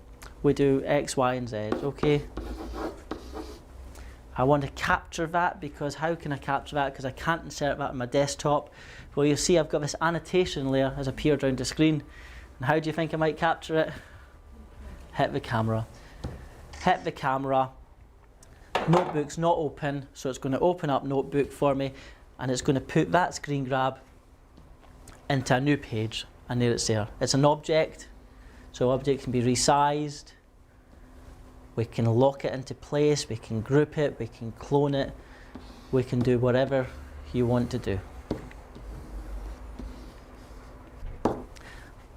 We do X, Y and Z, okay? I want to capture that because how can I capture that? Because I can't insert that on my desktop. Well, you'll see I've got this annotation layer has appeared around the screen. And how do you think I might capture it? Hit the camera. Hit the camera. Notebook's not open, so it's going to open up Notebook for me and it's going to put that screen grab into a new page, and there it's there. It's an object, so object can be resized. We can lock it into place, we can group it, we can clone it, we can do whatever you want to do.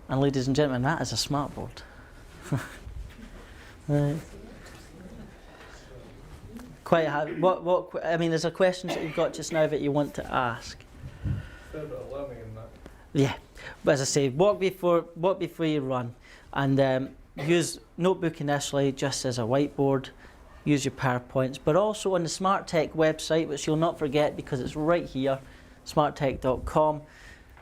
And ladies and gentlemen, that is a Smartboard. Right. Quite hard. What? I mean, there's a questions that you've got just now that you want to ask. Fair bit of learning in that. Yeah, but as I say, walk before you run, and use Notebook initially just as a whiteboard. Use your PowerPoints, but also on the Smart Tech website, which you'll not forget because it's right here, smarttech.com.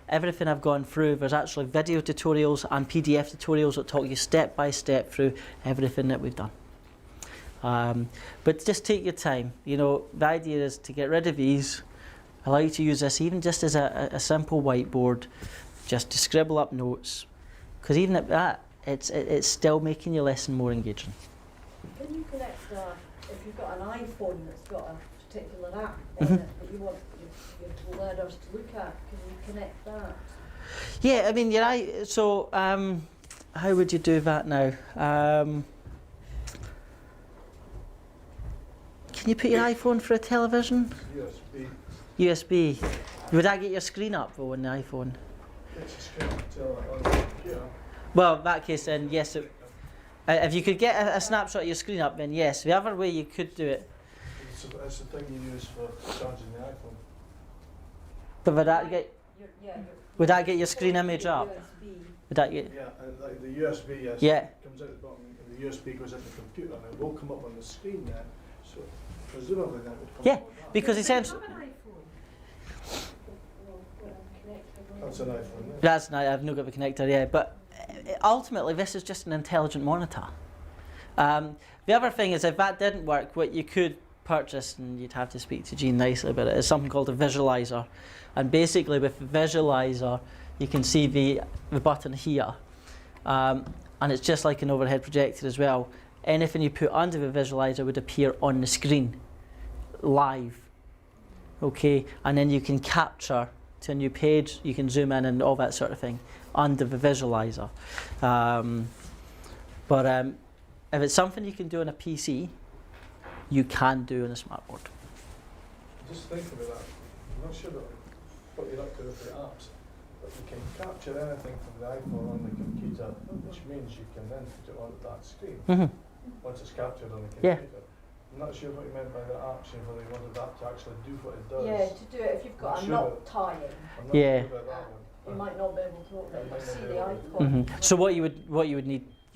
Everything I've gone through, there's actually video tutorials and PDF tutorials that talk you step by step through everything that we've done. But just take your time. You know, the idea is to get rid of these. I like to use this even just as a simple whiteboard, just to scribble up notes, because even at that, it's still making your lesson more engaging. Can you connect if you've got an iPhone that's got a particular app on it that you want your learners to look at, can you connect that? Yeah, I mean, so how would you do that now? Can you put your iPhone through a television? USB. USB. Would that get your screen up though on the iPhone? It's a screen on the computer. Well, in that case then yes. If you could get a snapshot of your screen up, then yes. The other way you could do it. It's the thing you use for charging the iPhone. But would that get your screen image up? USB. Would that get? Yeah, and like the USB, yes, Yeah. comes out the bottom, and the USB goes into the computer, and it will come up on the screen there. So presumably that would come Yeah, up on that. because essentially That's an iPhone. Yeah. that's not. I've not got the connector yet, but ultimately this is just an intelligent monitor. The other thing is, if that didn't work, what you could purchase, and you'd have to speak to Jean nicely about it, is something called a visualizer. And basically with the visualizer, you can see the button here, and it's just like an overhead projector as well. Anything you put under the visualizer would appear on the screen, live. Okay, and then you can capture to a new page, you can zoom in and all that sort of thing under the visualizer. But if it's something you can do on a PC, you can do on a Smartboard. Just think about that. I'm not sure what you're up to with the apps, but you can capture anything from the iPhone on the computer, which means you can then put it on that screen once it's captured on the computer. Yeah. I'm not sure what you meant by the apps, and whether you wanted that to actually do what it does. Yeah, to do it if you've got a knot tying, I'm not Yeah. sure about that one. you might not be able to open it, but see the icon. So what you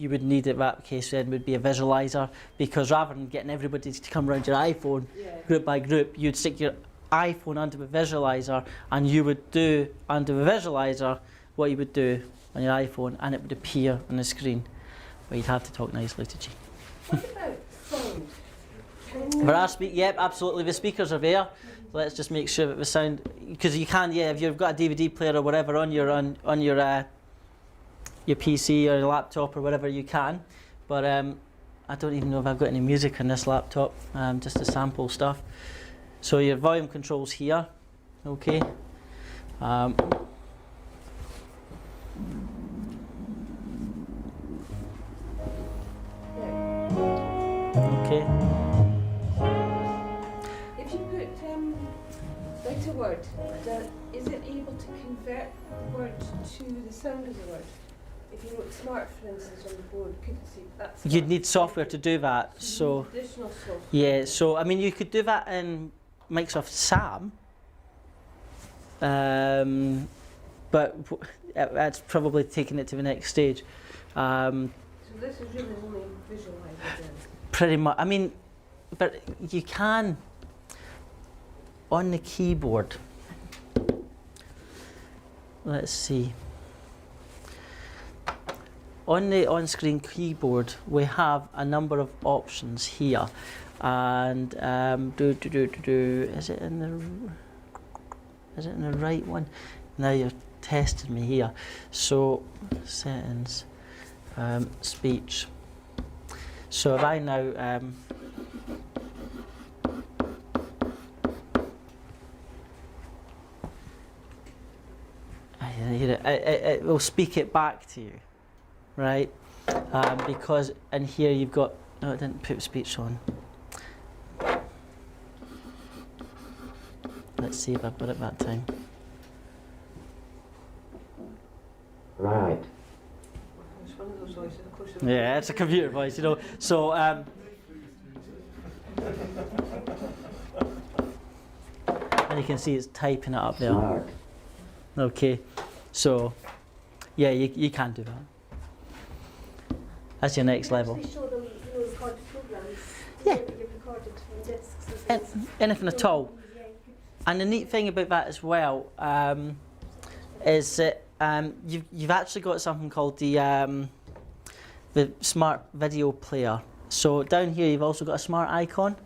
would need at that case then would be a visualizer, because rather than getting everybody to come around your iPhone group by group, you'd stick your iPhone under the visualizer, and you would do under the visualizer what you would do on your iPhone, and it would appear on the screen. But you'd have to talk nicely to G. What about sound? For our yep, absolutely. The speakers are there. Let's just make sure that the sound, because you can, yeah, if you've got a DVD player or whatever on your PC or your laptop or whatever, you can. But I don't even know if I've got any music on this laptop. Just the sample stuff. So your volume controls here. Okay. Okay. If you put write a word, is it able to convert the word to the sound of the word? If you wrote smart, for instance, on the board, couldn't see that's. You'd need software to do that. So additional software. yeah. So I mean, you could do that in Microsoft SAM. But that's probably taking it to the next stage. So this is really only visualising. Pretty much. I mean, but you can on the keyboard. Let's see. On the on-screen keyboard, we have a number of options here, and is it in the right one? Now you're testing me here. So settings, speech. So if I now it will speak it back to you, right? Because in here you've got, no, it didn't put speech on. Let's see if I've got it that time. Right. It's one of those voices, of course. Yeah, it's a computer voice, you know. So and you can see it's typing it up there. Smart. Okay, so yeah, you can do that. That's your next level. Actually show them, recorded programs. Yeah. You've recorded from discs and things. Anything at all. Yeah, you could. And the neat thing about that as well is that you've actually got something called the smart video player. So down here you've also got a smart icon,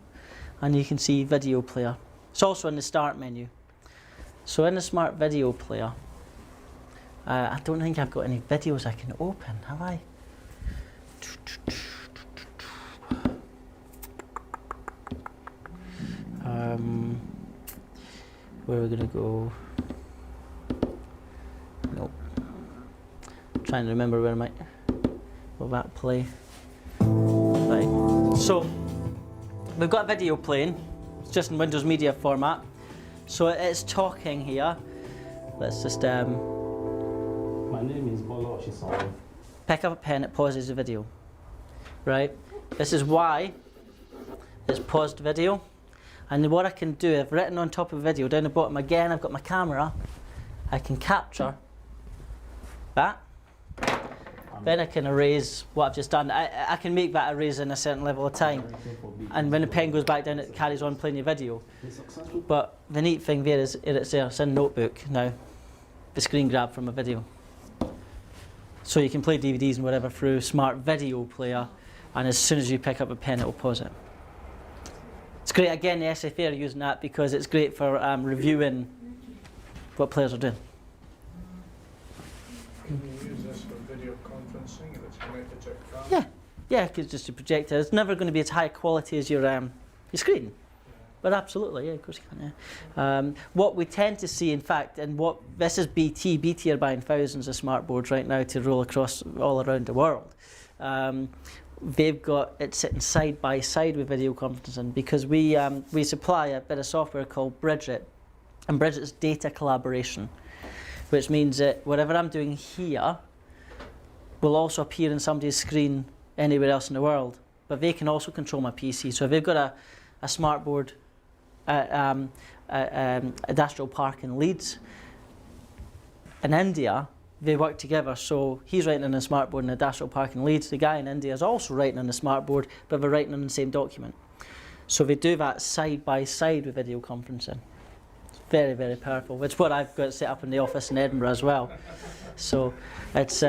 and you can see video player. It's also in the start menu. So in the smart video player, I don't think I've got any videos I can open, have I? Where are we gonna go? Nope. Trying to remember where will that play? Right. So we've got video playing. It's just in Windows Media format. So it's talking here. Let's just My name is Bolo Oshisan. pick up a pen. It pauses the video. Right. This is why it's paused video. And what I can do, I've written on top of the video, down the bottom again, I've got my camera. I can capture that. Then I can erase what I've just done. I can make that erase in a certain level of time. And when the pen goes back down, it carries on playing your video. But the neat thing there is it's there, it's in Notebook now. The screen grab from a video. So you can play DVDs and whatever through Smart Video Player, and as soon as you pick up a pen, it will pause it. It's great, again, the SFA are using that because it's great for reviewing what players are doing. Can you use this for video conferencing if it's connected to a camera? Yeah, yeah, because just a projector. It's never going to be as high quality as your screen. But absolutely, yeah, of course you can. Yeah. What we tend to see, in fact, and what this is BT are buying thousands of smartboards right now to roll across all around the world. They've got it sitting side by side with video conferencing because we supply a bit of software called Bridget, and Bridget's data collaboration, which means that whatever I'm doing here will also appear on somebody's screen anywhere else in the world. But they can also control my PC. So if they've got a smartboard industrial park in Leeds, in India, they work together. So he's writing on a smartboard in the industrial park in Leeds. The guy in India is also writing on the smartboard, but they're writing on the same document. So they do that side by side with video conferencing. It's very, very powerful. It's what I've got set up in the office in Edinburgh as well. So it's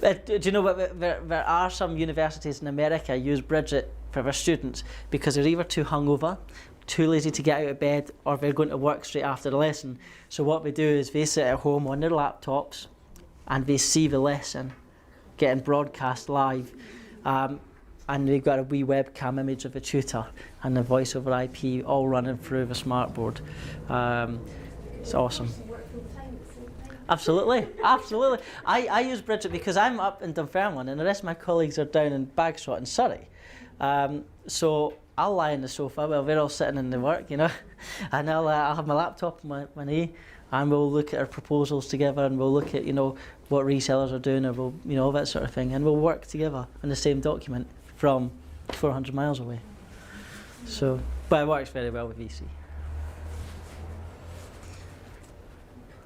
Do you know what? There are some universities in America use Bridget for their students because they're either too hungover, too lazy to get out of bed, or they're going to work straight after the lesson. So what they do is they sit at home on their laptops and they see the lesson getting broadcast live. And they've got a wee webcam image of the tutor and the voice over IP all running through the Smartboard. It's awesome. Absolutely, absolutely. I use Bridget because I'm up in Dunfermline and the rest of my colleagues are down in Bagshot in Surrey. So I'll lie on the sofa while they're all sitting in the work, you know, and I'll have my laptop on my knee, and we'll look at our proposals together, and we'll look at, you know, what resellers are doing, or we'll, you know, that sort of thing, and we'll work together on the same document from 400 miles away. So, but it works very well with VC.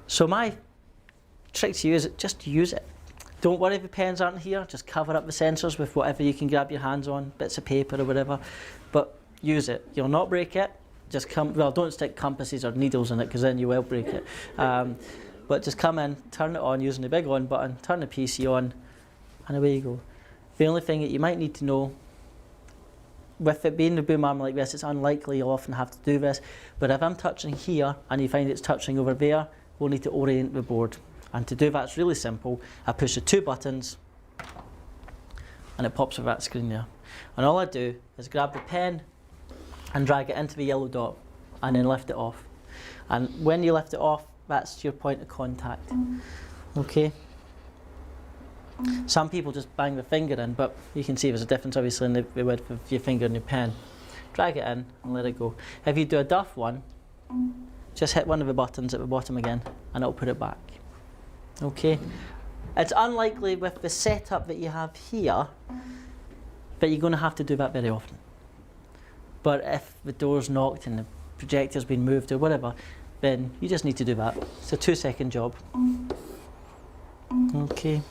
So my trick to you is just use it. Don't worry if the pens aren't here, just cover up the sensors with whatever you can grab your hands on, bits of paper or whatever, but use it. You'll not break it. Just don't stick compasses or needles in it because then you will break it. But just come in, turn it on using the big on button, turn the PC on, and away you go. The only thing that you might need to know, with it being the boom arm like this, it's unlikely you'll often have to do this, but if I'm touching here and you find it's touching over there, we'll need to orient the board. And to do that, it's really simple. I push the 2 buttons and it pops over that screen there. And all I do is grab the pen and drag it into the yellow dot and then lift it off. And when you lift it off, that's your point of contact. Okay? Some people just bang the finger in, but you can see there's a difference obviously in the width of your finger and your pen. Drag it in and let it go. If you do a duff one, just hit one of the buttons at the bottom again and it'll put it back. Okay? It's unlikely with the setup that you have here that you're going to have to do that very often. But if the door's knocked and the projector's been moved or whatever, then you just need to do that. It's a 2-second job. Okay.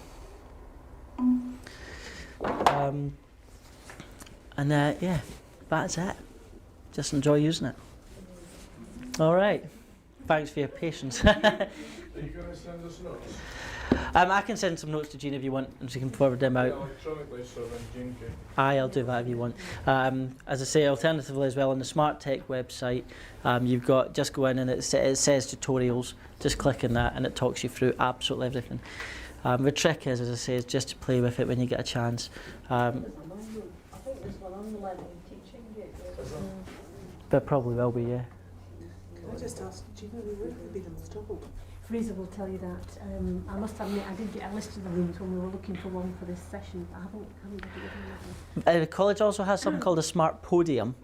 Yeah, that's it. Just enjoy using it. All right. Thanks for your patience. Are you going to send us notes? I can send some notes to Jean if you want, and she can forward them out. Electronically, so then Jean can. I'll do that if you want. As I say, alternatively as well, on the Smart Tech website, you've got, just go in and it says tutorials, just click on that and it talks you through absolutely everything. The trick is, as I say, is just to play with it when you get a chance. I think there's one on the learning teaching. There probably will be, yeah. Can I just ask, do you know where they've been installed? Fraser will tell you that. I must admit, I did get a list of the rooms when we were looking for one for this session, but I haven't got it. The college also has something called a Smart Podium.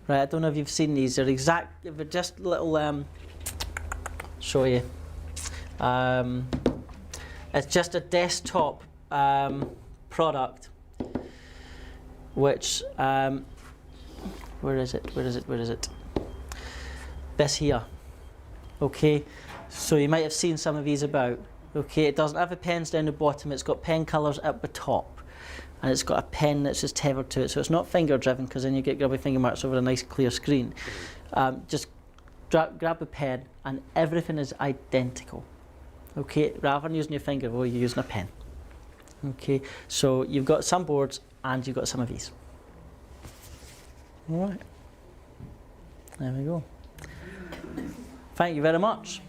Right, I don't know if you've seen these. They're just little, show you. It's just a desktop product, which, where is it? This here, okay? So you might have seen some of these about, okay? It doesn't have the pens down the bottom, it's got pen colours at the top. And it's got a pen that's just tethered to it, so it's not finger driven because then you get grubby finger marks over a nice clear screen. Just grab a pen and everything is identical. Okay, rather than using your finger, well, you're using a pen. Okay, so you've got some boards and you've got some of these. All right, there we go. Thank you very much.